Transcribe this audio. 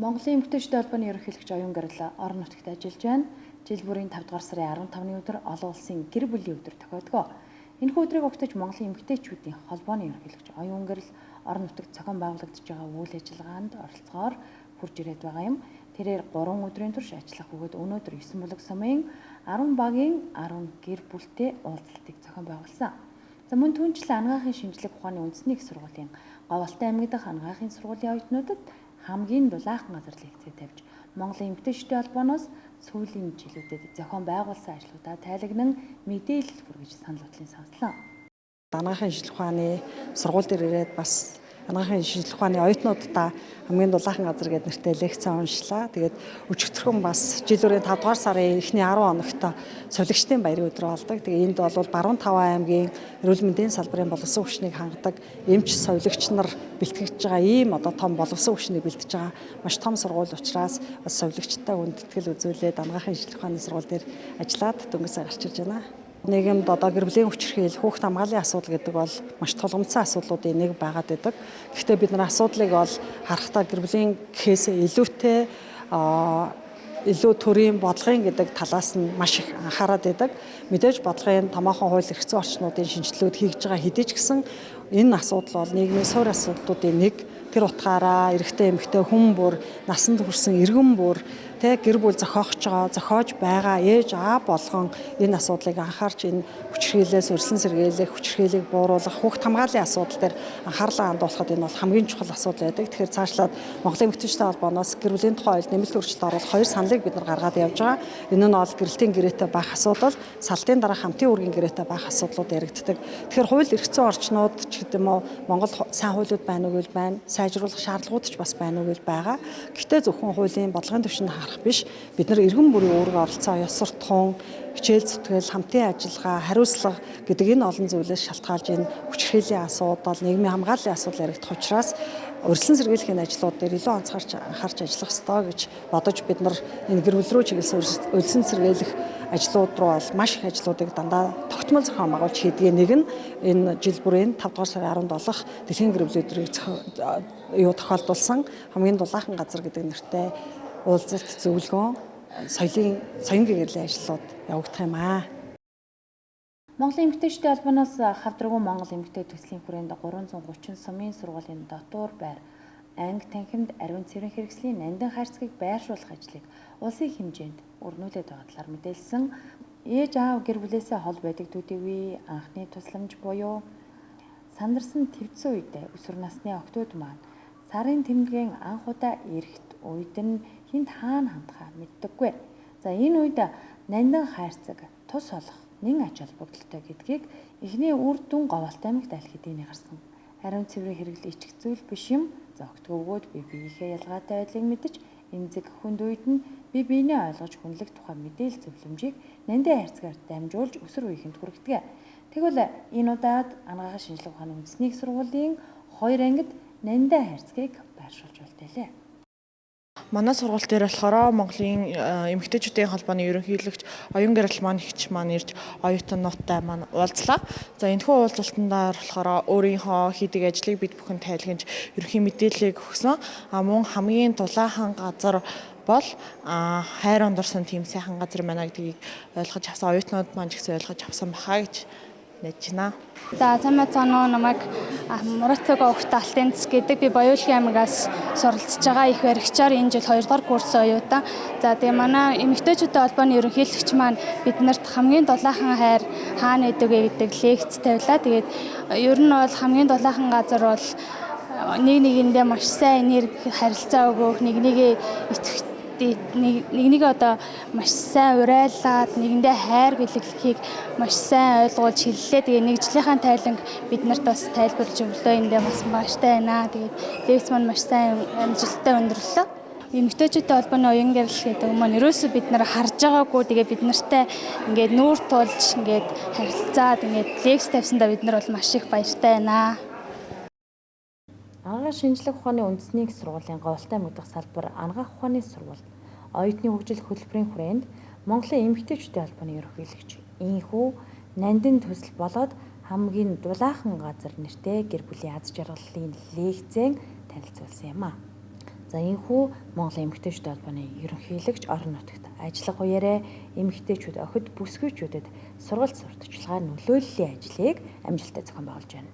Монголын эмэгтэйчүүдийн холбооны ерөнхийлөгч Оюун Гарал орон нутагт ажиллаж байна. Жил бүрийн 5 дугаар сарын 15-ны өдөр олон улсын гэр бүлийн өдөр тохиолдгоо. Энэхүү өдрийг огтож Монголын эмэгтэйчүүдийн холбооны ерөнхийлөгч Оюун Гарал орон нутагт зохион байгуулагдж байгаа үйл ажиллагаанд оролцохоор хурж ирээд байгаа юм. Тэрээр 3 өдрийн турш ажиллах бөгөөд өнөөдөр 9 бүлэг сумын 10 багийн 10 гэр бүлтэй уулзалтыг зохион байгуулсан. За мөн түүнчлэн анагаахын шинжлэх ухааны үндэсний их сургуулийн Говьалтай аймаг дахь анагаахын сургуулийн оюутнуудад хамгийн дулаахан газар лекцээ тавьж Монголын эмэгтэйчүүдийн холбооноос сүүлийн жилүүдэд зохион байгуулсан ажлуудаа тайлагнан мэдээлэл хүргэж санал бодлын сонслоо. Анагаахын шинжлэх ухааны сургууль дээр ирээд бас анагаахын шинжлэх ухааны оюутнуудаа хамгийн дулаахан газар гэдэг нэртэй лекц уншлаа. Тэгээд өчигдөрхөн бас жил бүрийн 5 дугаар сарын эхний 10 хоногт сувилагчдын баярын өдөр болдог. Тэгээд энд бол Баруун-Таван аймгийн эрүүл мэндийн салбарын боловсон хүчнийг хангадаг эмч сувилагч нар бэлтгэж байгаа ийм том боловсон хүчнийг бэлтэж байгаа маш том сургууль учраас бас сувилагчтай хүндэтгэл үзүүлээд анагаахын шинжлэх ухааны сургууль дээр ажиллаад дөнгөсөө гарч ирж байна. Нийгэмд гэр бүлийн хүчирхийлэл, хүүхд хамгааллын асуудал гэдэг бол маш тулгымдсан асуудлуудын нэг байгаад байдаг. Гэхдээ бид нар асуудлыг бол харахтаа гэр бүлийн гэхээсээ илүүтэй илүү төрийн бодлогын гэдэг талаас нь маш их анхаарат байдаг. Мэдээж бодлогын томоохон хууль эрх зүйн орчнуудын шинжилгүүд хийж байгаа хэдий ч гэсэн энэ асуудал бол нийгмийн суур асуудлуудын нэг. Тэр утгаараа эрэгтэй эмэгтэй хүн бүр насанд хүрсэн иргэн бүр гэр бүл зохиож байгаа ээж аав болгон энэ асуудлыг анхаарч энэ хүчирхийллээс өрсөн сэргийлэх, хүчирхийллийг бууруулах, хүүхд хамгааллын асуудал дээр анхаарлаа хандуулахад энэ бол хамгийн чухал асуудал байдаг. Тэгэхээр цаашлаад Монголын эмэгтэйчүүдийн холбооноос гэр бүлийн тухай оюут нэмэлт өөрчлөлт оруулах 2 саналыг бид нар гаргаад явж байгаа. Энэ нь бол гэрэлтийн гэрээтэй байх асуудал, салтын дараа хамтын үүргийн гэрээтэй байх асуудлууд яригддаг. Тэгэхээр хууль эрх зүйн орчнууд ч гэдэг юм уу Монгол сайн хуулиуд байна уу байна, сайжруулах шаардлагууд ч бас байна уу байгаа. Гэхдээ зөвхөн хуулийн бодлогын түвшинд харах биш. Бид нар эргэн бүрийн үүрэг оролцоо, ёс суртахуун, хичээл зүтгэл, хамтын ажиллагаа, хариуцлага гэдэг энэ олон зүйлээс шалтгаалж энэ хүчирхийллийн асуудал, нийгмийн хамгааллын асуудал яригдах учраас урьдчилан сэргийлэх ажлууд дээр илүү анхаарч ажиллах ёстой гэж бодож бид нар энэ гэр бүл рүү чиглэсэн урьдчилан сэргийлэх ажлууд руу бол маш их ажлуудыг дандаа тогтмол зохион байгуулж хийдэг. Нэг нь энэ жил бүрийн 5 дугаар сарын 17-х дэлхийн гэр бүлийн өдрийг тохиолдуулсан хамгийн дулаахан газар гэдэг нэртэй уулзалт зөвлөгөөн соён гэрлийн ажлууд явагдах юм аа. Монголын эмэгтэйчүүдийн холбооноос хавдраггүй Монгол эмэгтэй төслийн хүрээнд 330 сумын сургуулийн дотуур байр анги танхимд ариун цэврийн хэрэгслийн нандин хайрцагийг байршуулах ажлыг улсын хэмжээнд өрнүүлээд байгаа талаар мэдээлсэн. Ээж аав гэр бүлээсээ хол байдаг төдийгүй анхны тусламж буюу сандарсан твцсэн үед өсвөр насны охтууд маань сарын тэмдгийн анх удаа эрэхт үед нь хинт хаана хандхаа мэддэггүй. За энэ үед нандин хайрцаг тус олох нэн ач холбогдолтой гэдгийг эхний үр дүн Говьалтай аймагт аль хэдийн гарсан. Ариун цэврийн хэрэглэл ичих зүйл биш юм. Зогтго өгөөд бие биенийхээ ялгаатай байдлыг мэдэж эмзэг хүнд үед нь бие биенээ ойлгож хүнлэх тухай мэдээлэл зөвлөмжийг нандин хайрцагаар дамжуулж өсвөр үеийнхэнд хүргэдэг. Тэгвэл энэ удаад анагаахын шинжлэх ухааны үндэсний сургуулийн 2 ангид нандин хайрцагийг байршуулж байлаа. Манай сургууль дээр болохоор Монголын эмэгтэйчүүдийн холбооны ерөнхийлөгч Оюун Гарал маань ихч маань ирж оюутнуудтай маань уулзлаа. За энэхүү уулзалтандаа болохоор өөрийнхөө хийдэг ажлыг бид бүхэн тайлгнаж ерөнхий мэдээллийг өгсөн. Мөн хамгийн дулаахан газар бол хайр ондорсон тийм сайхан газар байна гэдгийг ойлгож авсан оюутнууд маань ч гэсэн ойлгож авсан бахаа гэж найдаж байна. За цаамаа намайг Муратцага огт Алтенц гэдэг би Баяуулгын аймагаас суралцж байгаа их баригчаар энэ жил 2 дугаар курс оюутан. За тэгээ манай эмэгтэйчүүдийн холбооны ерөнхийлөгч маань биднэрт хамгийн дулаахан хайр хаана идэг вэ гэдэг лекц тавилаа. Тэгээд ер нь бол хамгийн дулаахан газар бол нэгэндээ маш сайн энерги харилцаа өгөх, нэгнийгээ итгэх нэгнийг одоо маш сайн урайлаад нэгэндээ хайр бэлэглэхийг маш сайн ойлгуулж хэллээ. Тэгээ нэгжлийнхаа тайланг биднэрт бас тайлбарлаж өглөө эндээ бас бааштай байна. Тэгээд лекц маань маш сайн амжилттай өндөрлөө. Эмэгтэйчүүдийн холбооны Оюун Гарал гэдэг маань ерөөсөө бид нар харж байгаагүй. Тэгээ бид нартай ингээд нүүр тулж ингээд харилцаад ингээд лекц тавьсандаа бид нар бол маш их баяртай байна. Анагаах шинжлэх ухааны үндэсний их сургуулийн Говьалтай аймаг дахь салбар анагаах ухааны сургууль оюутны хөгжил хөтөлбөрийн хүрээнд Монголын эмэгтэйчүүдийн холбооны ерөнхийлөгч инхүү нандин төсөл болоод хамгийн дулаахан газар нэртэй гэр бүлийн аз жаргалын лекцэн танилцуулсан юм а. За энэхүү Монголын эмэгтэйчүүдийн холбооны ерөнхийлөгч орон нутагт ажиллах үеэрээ эмэгтэйчүүд охид бүсгүйчүүдэд сургалт сурталчилгаа нөлөөллийн ажлыг амжилттай зохион байгуулж байна.